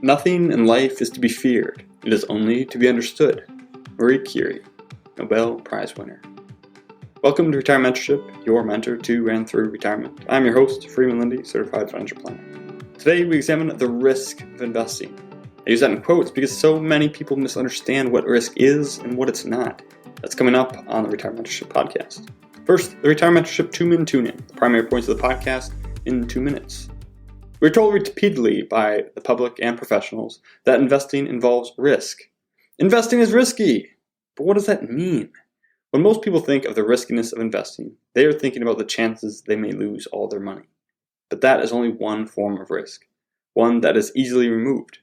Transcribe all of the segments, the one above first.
Nothing in life is to be feared. It is only to be understood. Marie Curie, Nobel Prize winner. Welcome to Retirement Mentorship, your mentor to and through retirement. I'm your host, Freeman Lindy, Certified Financial Planner. Today we examine the risk of investing. I use that in quotes because so many people misunderstand what risk is and what it's not. That's coming up on the Retirement Mentorship podcast. First, the Retirement Mentorship 2-Minute Tune-In, the primary points of the podcast in 2 minutes. We're told repeatedly by the public and professionals that investing involves risk. Investing is risky, but what does that mean? When most people think of the riskiness of investing, they are thinking about the chances they may lose all their money. But that is only one form of risk, one that is easily removed.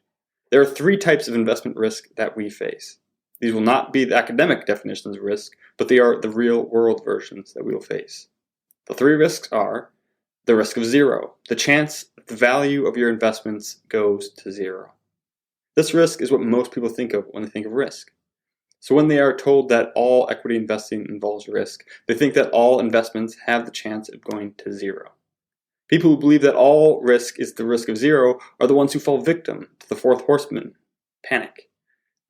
There are 3 types of investment risk that we face. These will not be the academic definitions of risk, but they are the real-world versions that we will face. The 3 risks are the risk of zero, the chance that the value of your investments goes to zero. This risk is what most people think of when they think of risk. So when they are told that all equity investing involves risk, they think that all investments have the chance of going to zero. People who believe that all risk is the risk of zero are the ones who fall victim to the 4th horseman, panic.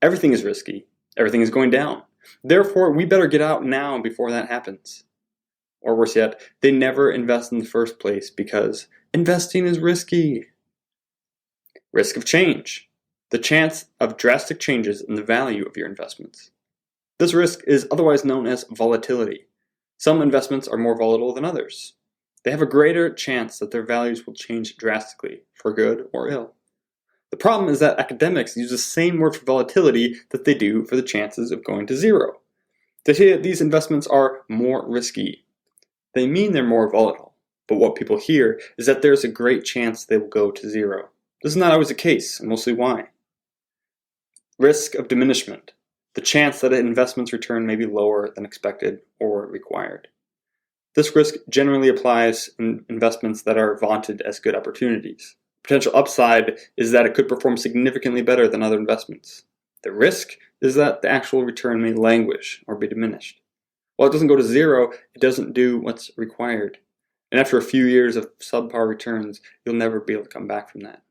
Everything is risky. Everything is going down. Therefore, we better get out now before that happens. Or worse yet, they never invest in the first place because investing is risky. Risk of change, the chance of drastic changes in the value of your investments. This risk is otherwise known as volatility. Some investments are more volatile than others. They have a greater chance that their values will change drastically, for good or ill. The problem is that academics use the same word for volatility that they do for the chances of going to zero. They say that these investments are more risky. They mean they're more volatile, but what people hear is that there's a great chance they will go to zero. This is not always the case, and we'll see why. Risk of diminishment, the chance that an investment's return may be lower than expected or required. This risk generally applies in investments that are vaunted as good opportunities. Potential upside is that it could perform significantly better than other investments. The risk is that the actual return may languish or be diminished. While it doesn't go to zero, it doesn't do what's required. And after a few years of subpar returns, you'll never be able to come back from that.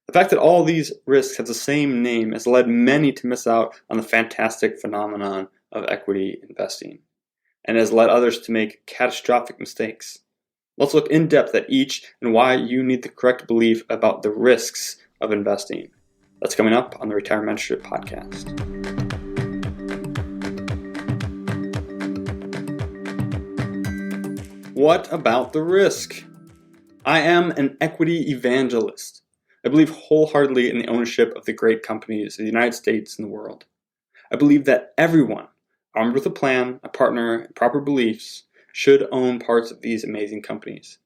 The fact that all these risks have the same name has led many to miss out on the fantastic phenomenon of equity investing, and has led others to make catastrophic mistakes. Let's look in depth at each and why you need the correct belief about the risks of investing. That's coming up on the Retirement Mentorship podcast. What about the risk? I am an equity evangelist. I believe wholeheartedly in the ownership of the great companies of the United States and the world. I believe that everyone, armed with a plan, a partner, and proper beliefs, should own parts of these amazing companies.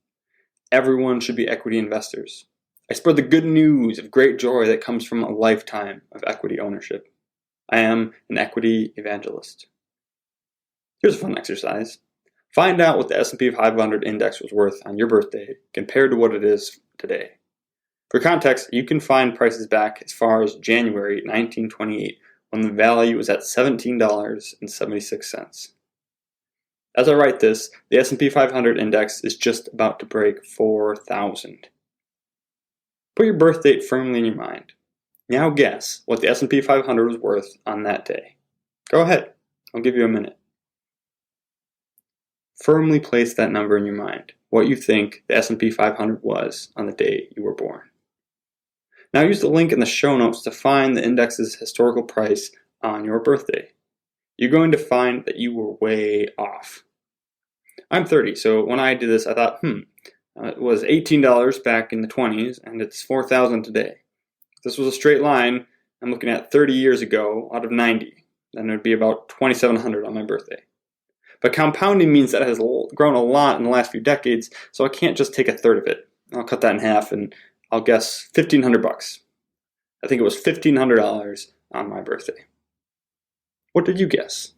Everyone should be equity investors. I spread the good news of great joy that comes from a lifetime of equity ownership. I am an equity evangelist. Here's a fun exercise. Find out what the S&P 500 index was worth on your birthday compared to what it is today. For context, you can find prices back as far as January 1928 when the value was at $17.76. As I write this, the S&P 500 index is just about to break 4,000. Put your birth date firmly in your mind. Now guess what the S&P 500 was worth on that day. Go ahead, I'll give you a minute. Firmly place that number in your mind, what you think the S&P 500 was on the day you were born. Now use the link in the show notes to find the index's historical price on your birthday. You're going to find that you were way off. I'm 30, so when I did this I thought, it was $18 back in the 20s and it's $4,000 today. If this was a straight line, I'm looking at 30 years ago out of 90. Then it would be about $2,700 on my birthday. But compounding means that it has grown a lot in the last few decades, so I can't just take a third of it. I'll cut that in half and I'll guess $1,500. I think it was $1,500 on my birthday. What did you guess?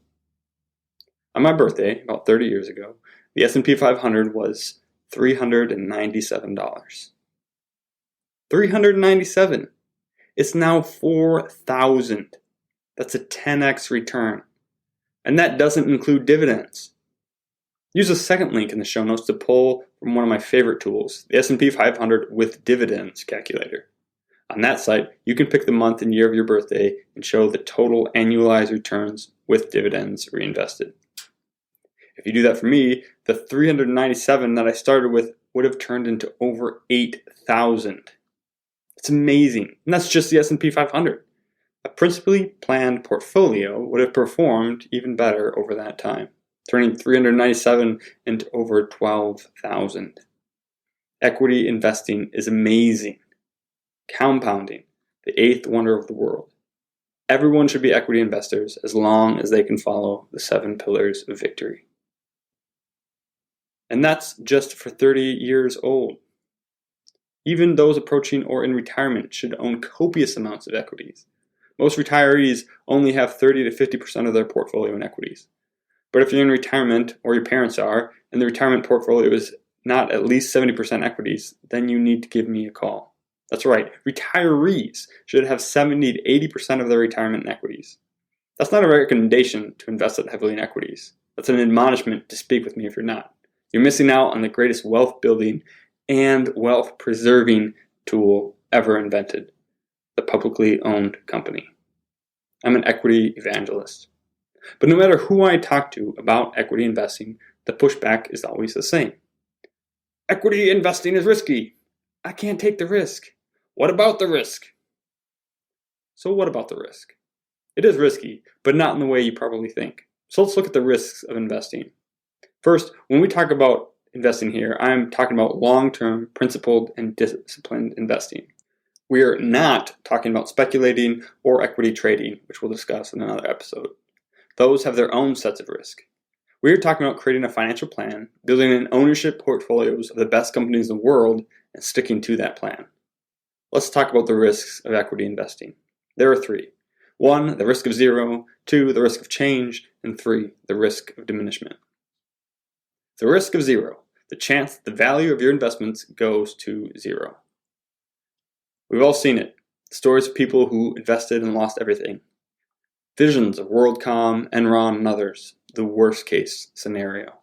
On my birthday, about 30 years ago, the S&P 500 was $397. $397. It's now $4,000. That's a 10x return. And that doesn't include dividends. Use a second link in the show notes to pull from one of my favorite tools, the S&P 500 with dividends calculator. On On that site, you can pick the month and year of your birthday and show the total annualized returns with dividends reinvested. If you do that for me, the 397 that I started with would have turned into over 8,000. It's amazing. And that's just the S&P 500. A principally planned portfolio would have performed even better over that time, turning 397 into over 12,000. Equity investing is amazing. Compounding, the eighth wonder of the world. Everyone should be equity investors as long as they can follow the 7 pillars of victory. And that's just for 30 years old. Even those approaching or in retirement should own copious amounts of equities. Most retirees only have 30 to 50% of their portfolio in equities. But if you're in retirement, or your parents are, and the retirement portfolio is not at least 70% equities, then you need to give me a call. That's right, retirees should have 70 to 80% of their retirement in equities. That's not a recommendation to invest heavily in equities. That's an admonishment to speak with me if you're not. You're missing out on the greatest wealth building and wealth preserving tool ever invented, the publicly owned company. I'm an equity evangelist. But no matter who I talk to about equity investing, the pushback is always the same. Equity investing is risky. I can't take the risk. What about the risk? So what about the risk? It is risky, but not in the way you probably think. So let's look at the risks of investing. First, when we talk about investing here, I'm talking about long-term, principled, and disciplined investing. We are not talking about speculating or equity trading, which we'll discuss in another episode. Those have their own sets of risk. We are talking about creating a financial plan, building an ownership portfolios of the best companies in the world, and sticking to that plan. Let's talk about the risks of equity investing. There are 3. 1, the risk of zero. 2, the risk of change. And 3, the risk of diminishment. The risk of zero, the chance that the value of your investments goes to zero. We've all seen it. Stories of people who invested and lost everything. Visions of WorldCom, Enron, and others. The worst case scenario.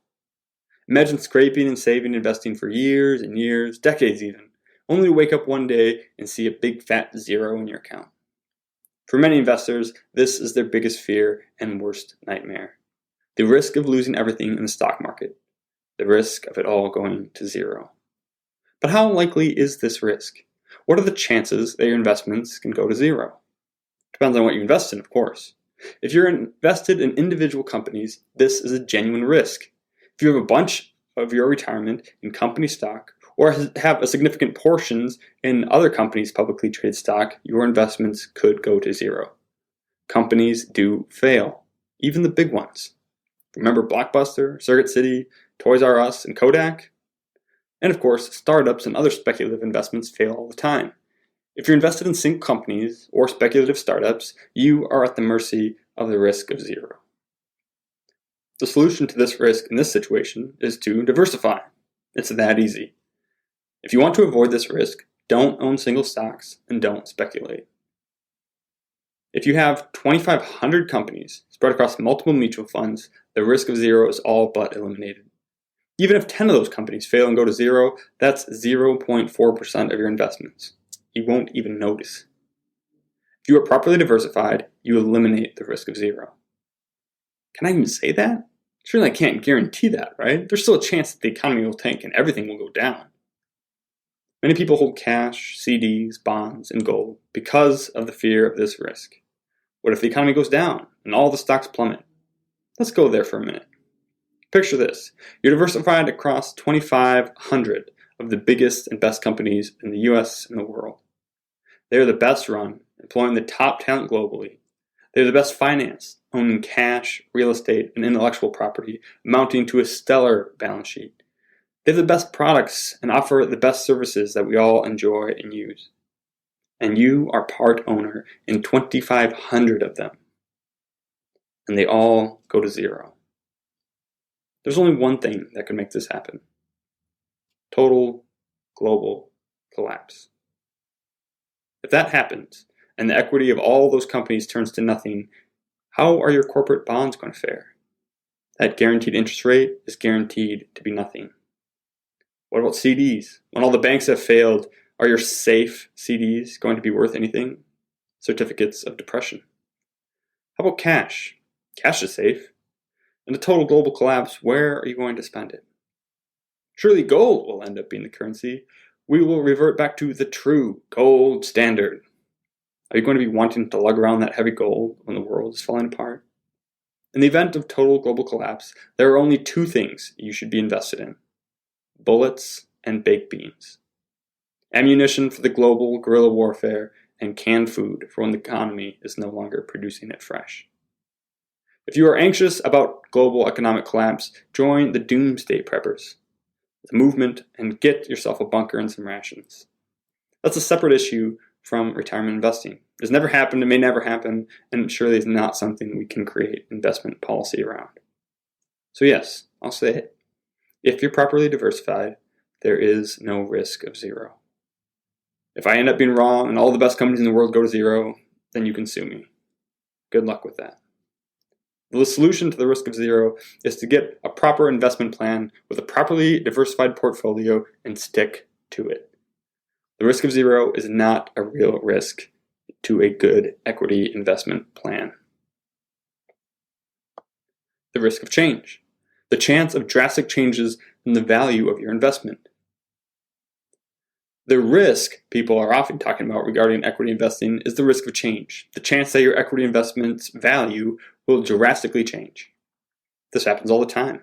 Imagine scraping and saving and investing for years and years, decades even, only to wake up one day and see a big fat zero in your account. For many investors, this is their biggest fear and worst nightmare. The risk of losing everything in the stock market. The risk of it all going to zero. But how likely is this risk? What are the chances that your investments can go to zero? Depends on what you invest in, of course. If you're invested in individual companies, this is a genuine risk. If you have a bunch of your retirement in company stock, or have a significant portions in other companies' publicly traded stock, your investments could go to zero. Companies do fail, even the big ones. Remember Blockbuster, Circuit City, Toys R Us, and Kodak? And of course, startups and other speculative investments fail all the time. If you're invested in single companies or speculative startups, you are at the mercy of the risk of zero. The solution to this risk in this situation is to diversify. It's that easy. If you want to avoid this risk, don't own single stocks and don't speculate. If you have 2,500 companies spread across multiple mutual funds, the risk of zero is all but eliminated. Even if 10 of those companies fail and go to zero, that's 0.4% of your investments. You won't even notice. If you are properly diversified, you eliminate the risk of zero. Can I even say that? Surely I can't guarantee that, right? There's still a chance that the economy will tank and everything will go down. Many people hold cash, CDs, bonds, and gold because of the fear of this risk. What if the economy goes down and all the stocks plummet? Let's go there for a minute. Picture this. You're diversified across 2,500 of the biggest and best companies in the US and the world. They are the best run, employing the top talent globally. They are the best financed, owning cash, real estate, and intellectual property, amounting to a stellar balance sheet. They have the best products and offer the best services that we all enjoy and use. And you are part owner in 2,500 of them. And they all go to zero. There's only one thing that can make this happen. Total global collapse. If that happens, and the equity of all those companies turns to nothing, how are your corporate bonds going to fare? That guaranteed interest rate is guaranteed to be nothing. What about CDs? When all the banks have failed, Are your safe CDs going to be worth anything? Certificates of depression. How about cash? Cash is safe. In a total global collapse, where are you going to spend it? Surely gold will end up being the currency. We will revert back to the true gold standard. Are you going to be wanting to lug around that heavy gold when the world is falling apart? In the event of total global collapse, there are only two things you should be invested in: bullets and baked beans. Ammunition for the global guerrilla warfare, and canned food for when the economy is no longer producing it fresh. If you are anxious about global economic collapse, join the Doomsday Preppers, the movement, and get yourself a bunker and some rations. That's a separate issue from retirement investing. It has never happened, it may never happen, and surely is not something we can create investment policy around. So yes, I'll say it. If you're properly diversified, there is no risk of zero. If I end up being wrong and all the best companies in the world go to zero, then you can sue me. Good luck with that. The solution to the risk of zero is to get a proper investment plan with a properly diversified portfolio and stick to it. The risk of zero is not a real risk to a good equity investment plan. The risk of change. The chance of drastic changes in the value of your investment. The risk people are often talking about regarding equity investing is the risk of change, the chance that your equity investment's value will drastically change. This happens all the time.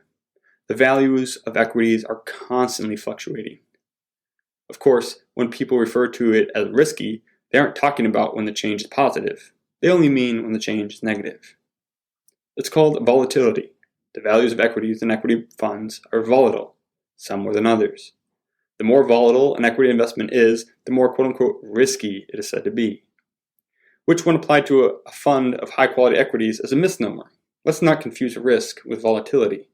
The values of equities are constantly fluctuating. Of course, when people refer to it as risky, they aren't talking about when the change is positive. They only mean when the change is negative. It's called volatility. The values of equities and equity funds are volatile, some more than others. The more volatile an equity investment is, the more quote-unquote risky it is said to be, which when applied to a fund of high-quality equities is a misnomer. Let's not confuse risk with volatility.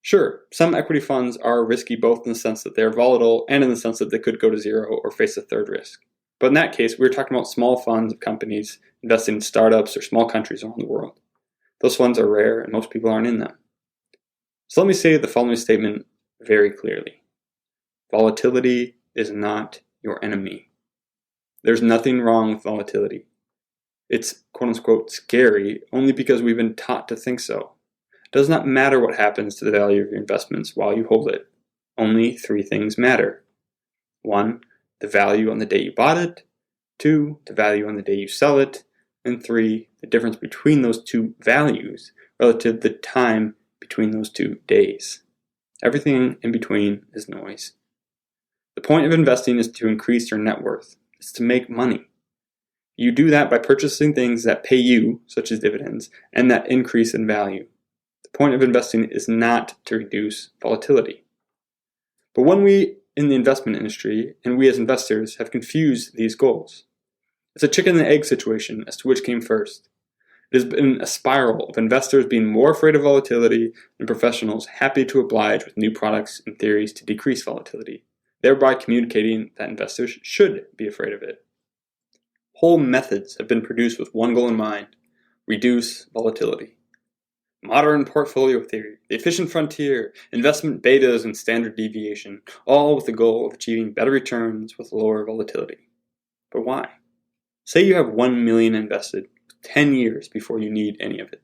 Sure, some equity funds are risky both in the sense that they are volatile and in the sense that they could go to zero or face a third risk. But in that case, we're talking about small funds of companies investing in startups or small countries around the world. Those funds are rare and most people aren't in them. So let me say the following statement very clearly. Volatility is not your enemy. There's nothing wrong with volatility. It's quote-unquote scary only because we've been taught to think so. It does not matter what happens to the value of your investments while you hold it. Only three things matter. 1, the value on the day you bought it. 2, the value on the day you sell it. And 3, the difference between those two values relative to the time between those 2 days. Everything in between is noise. The point of investing is to increase your net worth. It's to make money. You do that by purchasing things that pay you, such as dividends, and that increase in value. The point of investing is not to reduce volatility. But when we in the investment industry, and we as investors, have confused these goals, it's a chicken and egg situation as to which came first. It has been a spiral of investors being more afraid of volatility and professionals happy to oblige with new products and theories to decrease volatility, thereby communicating that investors should be afraid of it. Whole methods have been produced with one goal in mind: reduce volatility. Modern portfolio theory, the efficient frontier, investment betas, and standard deviation, all with the goal of achieving better returns with lower volatility. But why? Say you have $1 million invested, 10 years before you need any of it.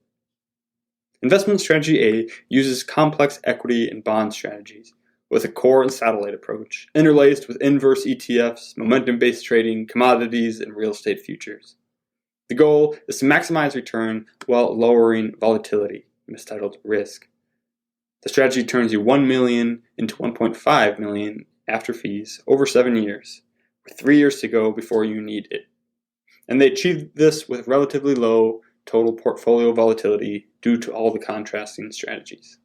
Investment strategy A uses complex equity and bond strategies with a core and satellite approach, interlaced with inverse ETFs, momentum-based trading, commodities, and real estate futures. The goal is to maximize return while lowering volatility, mistitled risk. The strategy turns you $1 million into $1.5 million after fees over 7 years, with 3 years to go before you need it. And they achieve this with relatively low total portfolio volatility due to all the contrasting strategies.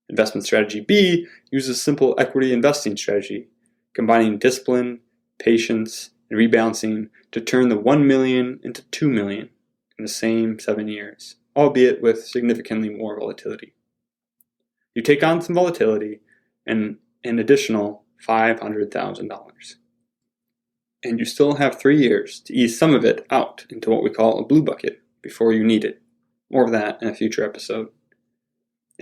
Investment strategy B uses simple equity investing strategy, combining discipline, patience, and rebalancing to turn the $1 million into $2 million in the same 7 years, albeit with significantly more volatility. You take on some volatility and an additional $500,000. And you still have 3 years to ease some of it out into what we call a blue bucket before you need it. More of that in a future episode.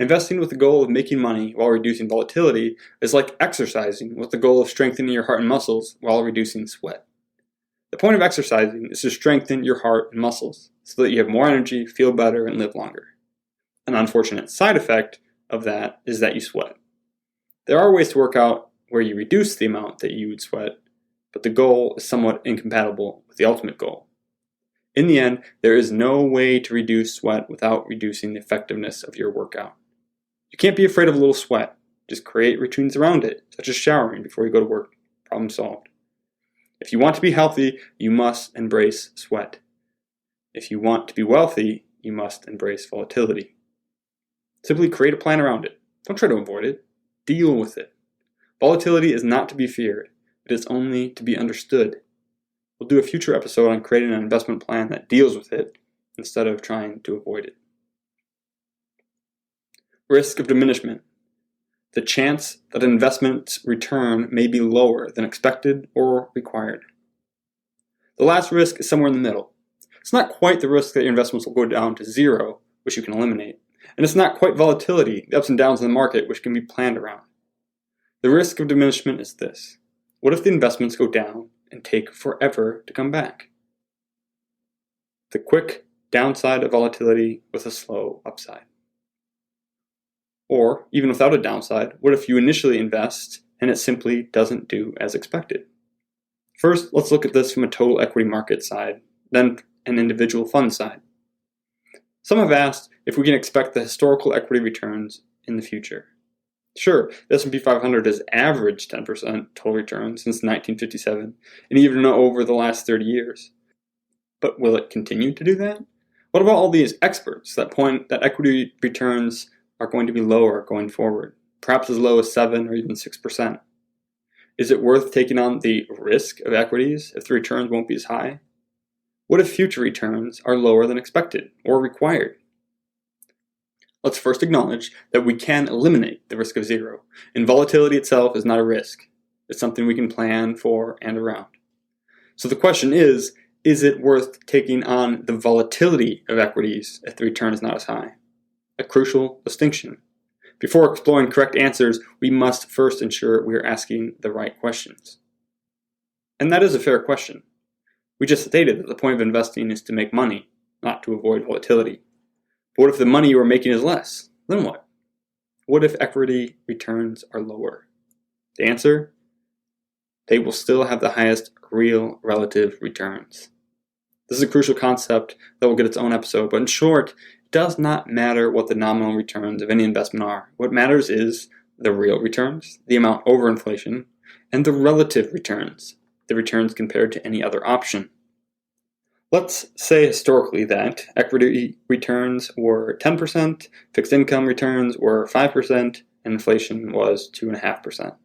Investing with the goal of making money while reducing volatility is like exercising with the goal of strengthening your heart and muscles while reducing sweat. The point of exercising is to strengthen your heart and muscles so that you have more energy, feel better, and live longer. An unfortunate side effect of that is that you sweat. There are ways to work out where you reduce the amount that you would sweat, but the goal is somewhat incompatible with the ultimate goal. In the end, there is no way to reduce sweat without reducing the effectiveness of your workout. You can't be afraid of a little sweat. Just create routines around it, such as showering before you go to work. Problem solved. If you want to be healthy, you must embrace sweat. If you want to be wealthy, you must embrace volatility. Simply create a plan around it. Don't try to avoid it. Deal with it. Volatility is not to be feared. It is only to be understood. We'll do a future episode on creating an investment plan that deals with it instead of trying to avoid it. Risk of diminishment. The chance that an investment's return may be lower than expected or required. The last risk is somewhere in the middle. It's not quite the risk that your investments will go down to zero, which you can eliminate, and it's not quite volatility, the ups and downs in the market, which can be planned around. The risk of diminishment is this. What if the investments go down and take forever to come back? The quick downside of volatility with a slow upside. Or, even without a downside, what if you initially invest and it simply doesn't do as expected? First, let's look at this from a total equity market side, then an individual fund side. Some have asked if we can expect the historical equity returns in the future. Sure, the S&P 500 has averaged 10% total return since 1957, and even over the last 30 years. But will it continue to do that? What about all these experts that point that equity returns are going to be lower going forward, perhaps as low as 7 or even 6%? Is it worth taking on the risk of equities if the returns won't be as high? What if future returns are lower than expected or required? Let's first acknowledge that we can eliminate the risk of zero, and volatility itself is not a risk. It's something we can plan for and around. So the question is it worth taking on the volatility of equities if the return is not as high? A crucial distinction. Before exploring correct answers, we must first ensure we are asking the right questions. And that is a fair question. We just stated that the point of investing is to make money, not to avoid volatility. But what if the money you are making is less? Then what? What if equity returns are lower? The answer? They will still have the highest real relative returns. This is a crucial concept that will get its own episode, but in short, it does not matter what the nominal returns of any investment are. What matters is the real returns, the amount over inflation, and the relative returns, the returns compared to any other option. Let's say historically that equity returns were 10%, fixed income returns were 5%, and inflation was 2.5%.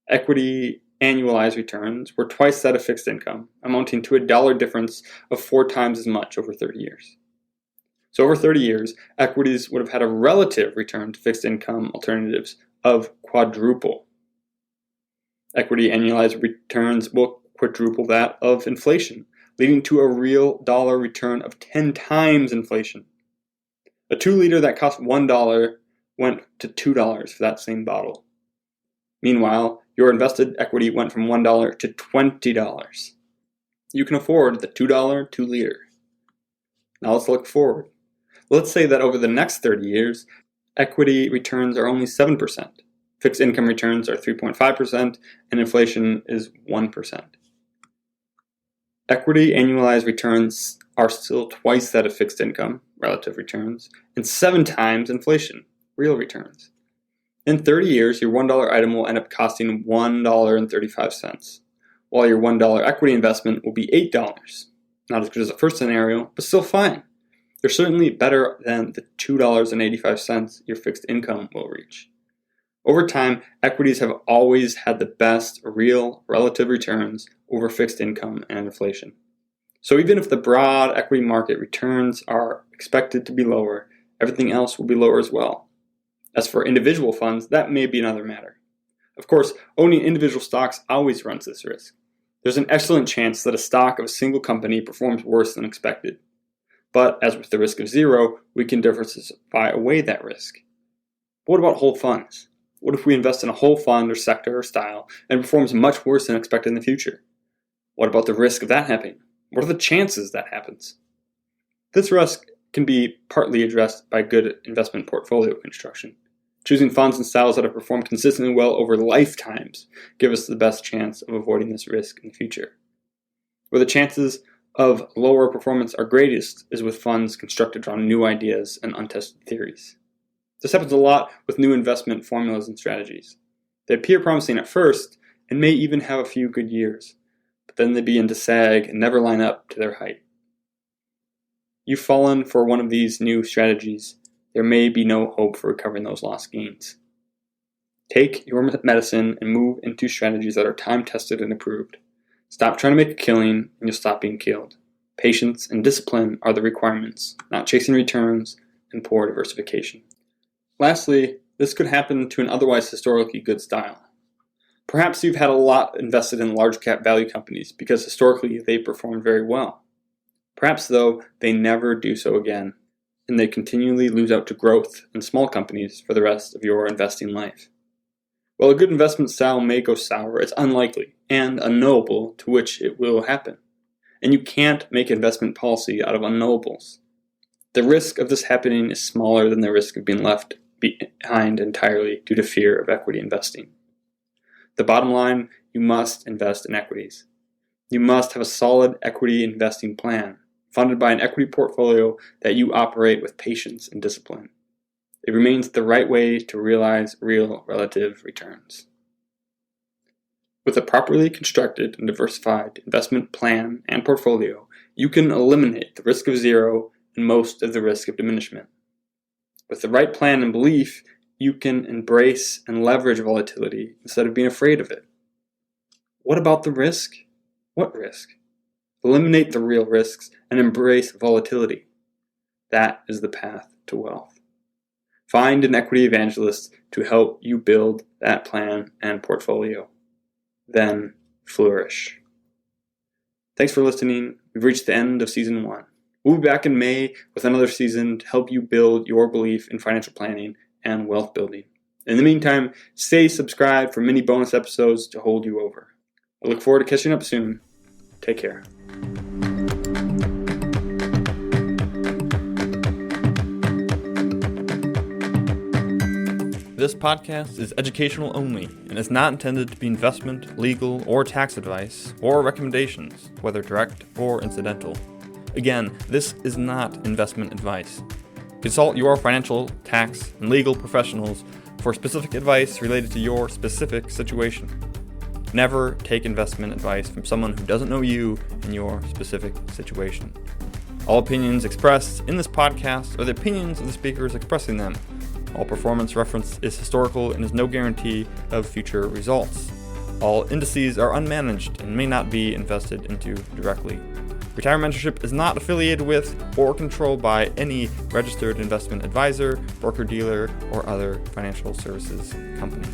Equity annualized returns were twice that of fixed income, amounting to a dollar difference of 4 times as much over 30 years. So over 30 years, equities would have had a relative return to fixed income alternatives of quadruple. Equity annualized returns will quadruple that of inflation, leading to a real dollar return of 10 times inflation. A 2-liter that cost $1 went to $2 for that same bottle. Meanwhile, your invested equity went from $1 to $20. You can afford the $2 2-liter. Now let's look forward. Let's say that over the next 30 years, equity returns are only 7%. Fixed income returns are 3.5%, and inflation is 1%. Equity annualized returns are still twice that of fixed income, relative returns, and 7 times inflation, real returns. In 30 years, your $1 item will end up costing $1.35, while your $1 equity investment will be $8. Not as good as the first scenario, but still fine. They're certainly better than the $2.85 your fixed income will reach. Over time, equities have always had the best real relative returns over fixed income and inflation. So even if the broad equity market returns are expected to be lower, everything else will be lower as well. As for individual funds, that may be another matter. Of course, owning individual stocks always runs this risk. There's an excellent chance that a stock of a single company performs worse than expected. But as with the risk of zero, we can diversify away that risk. But what about whole funds? What if we invest in a whole fund or sector or style and it performs much worse than expected in the future? What about the risk of that happening? What are the chances that happens? This risk can be partly addressed by good investment portfolio construction. Choosing funds and styles that have performed consistently well over lifetimes give us the best chance of avoiding this risk in the future. Where the chances of lower performance are greatest is with funds constructed around new ideas and untested theories. This happens a lot with new investment formulas and strategies. They appear promising at first and may even have a few good years, but then they begin to sag and never line up to their height. You've fallen for one of these new strategies, there may be no hope for recovering those lost gains. Take your medicine and move into strategies that are time-tested and approved. Stop trying to make a killing and you'll stop being killed. Patience and discipline are the requirements, not chasing returns and poor diversification. Lastly, this could happen to an otherwise historically good style. Perhaps you've had a lot invested in large cap value companies because historically they performed very well. Perhaps though, they never do so again, and they continually lose out to growth in small companies for the rest of your investing life. While a good investment style may go sour, it's unlikely and unknowable to which it will happen. And you can't make investment policy out of unknowables. The risk of this happening is smaller than the risk of being left behind entirely due to fear of equity investing. The bottom line, you must invest in equities. You must have a solid equity investing plan, funded by an equity portfolio that you operate with patience and discipline. It remains the right way to realize real relative returns. With a properly constructed and diversified investment plan and portfolio, you can eliminate the risk of zero and most of the risk of diminishment. With the right plan and belief, you can embrace and leverage volatility instead of being afraid of it. What about the risk? What risk? Eliminate the real risks and embrace volatility. That is the path to wealth. Find an equity evangelist to help you build that plan and portfolio. Then flourish. Thanks for listening. We've reached the end of season 1. We'll be back in May with another season to help you build your belief in financial planning and wealth building. In the meantime, stay subscribed for mini bonus episodes to hold you over. I look forward to catching up soon. Take care. This podcast is educational only and is not intended to be investment, legal, or tax advice, or recommendations, whether direct or incidental. Again, this is not investment advice. Consult your financial, tax, and legal professionals for specific advice related to your specific situation. Never take investment advice from someone who doesn't know you and your specific situation. All opinions expressed in this podcast are the opinions of the speakers expressing them. All performance referenced is historical and is no guarantee of future results. All indices are unmanaged and may not be invested into directly. Retirement Mentorship is not affiliated with or controlled by any registered investment advisor, broker-dealer, or other financial services company.